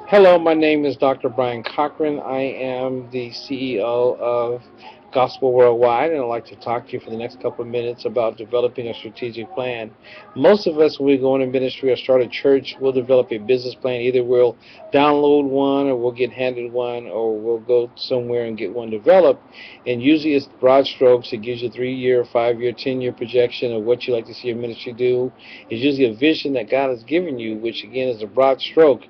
Hello, my name is Dr. Brian Cochran. I am the CEO of Gospel Worldwide, and I'd like to talk to you for the next couple of minutes about developing a strategic plan. Most of us, when we go into ministry or start a church, we'll develop a business plan. Either we'll download one, or we'll get handed one, or we'll go somewhere and get one developed. And usually it's broad strokes. It gives you 3-year, 5-year, 10-year projection of what you like to see your ministry do. It's usually a vision that God has given you, which again is a broad stroke.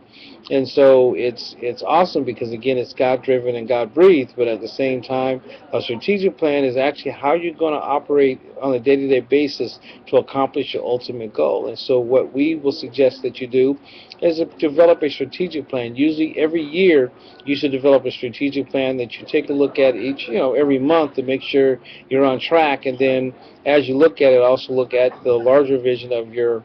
And so it's awesome because again it's God driven and God breathed, but at the same time a strategic plan is actually how you're going to operate on a day-to-day basis to accomplish your ultimate goal. And so what we will suggest that you do is to develop a strategic plan. Usually every year you should develop a strategic plan that you take a look at every month to make sure you're on track, and then as you look at it, also look at the larger vision of your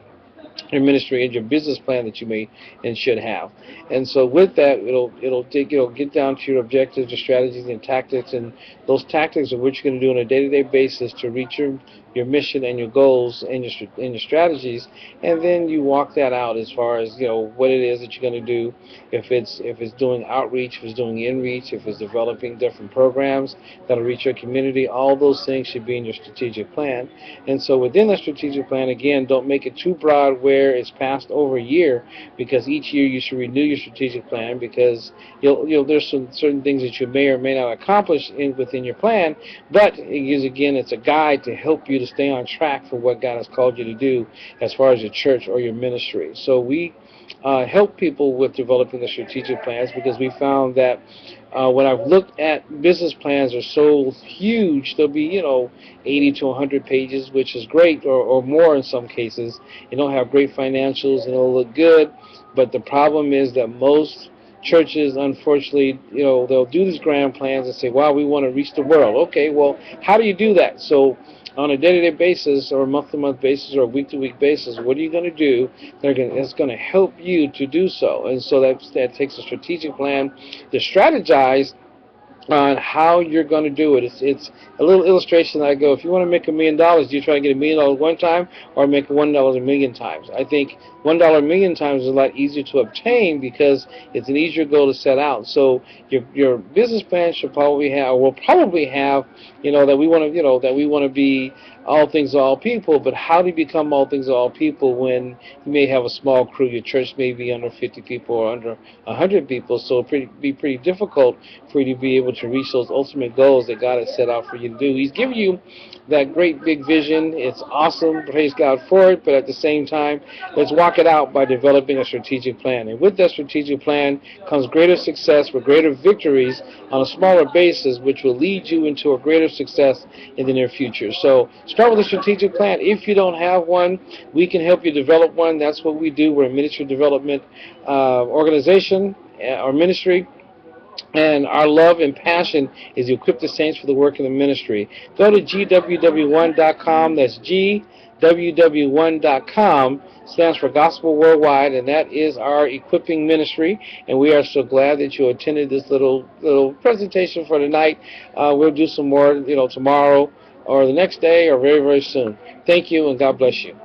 ministry and your business plan that you may and should have. And so with that, it'll get down to your objectives, your strategies, and tactics, and those tactics are what you're going to do on a day-to-day basis to reach your mission and your goals and your strategies, and then you walk that out as far as what it is that you're going to do. If it's doing outreach, if it's doing in-reach, if it's developing different programs that'll reach your community, all those things should be in your strategic plan. And so within the strategic plan, again, don't make it too broad where it's passed over a year, because each year you should renew your strategic plan, because there's some certain things that you may or may not accomplish within your plan, but it's a guide to help you to stay on track for what God has called you to do as far as your church or your ministry. So we help people with developing the strategic plans, because we found that when I've looked at business plans are so huge, they'll be 80 to 100 pages, which is great, or more in some cases. You don't have great financials and it'll look good, but the problem is that most churches, unfortunately, they'll do these grand plans and say, wow, we want to reach the world. Okay, well, how do you do that? So on a day-to-day basis or a month-to-month basis or a week-to-week basis, what are you going to do that's going to help you to do so? And so that takes a strategic plan to strategize on how you're going to do it. It's a little illustration that I go, if you want to make $1,000,000, do you try to get $1,000,000 one time or make $1 a million times? I think $1 a million times is a lot easier to obtain because it's an easier goal to set out. So your business plan should probably have, will probably have, that we want to be all things to all people. But how do you become all things to all people when you may have a small crew? Your church may be under 50 people or under 100 people, so it'd be pretty difficult for you to be able to reach those ultimate goals that God has set out for you to do. He's given you that great big vision. It's awesome. Praise God for it. But at the same time, let's walk it out by developing a strategic plan. And with that strategic plan comes greater success with greater victories on a smaller basis, which will lead you into a greater success in the near future. So start with a strategic plan. If you don't have one, we can help you develop one. That's what we do. We're a ministry development organization or ministry. And our love and passion is to equip the saints for the work of the ministry. Go to GWW1.com. That's GWW1.com. Stands for Gospel Worldwide, and that is our equipping ministry. And we are so glad that you attended this little presentation for tonight. We'll do some more, tomorrow or the next day or very, very soon. Thank you, and God bless you.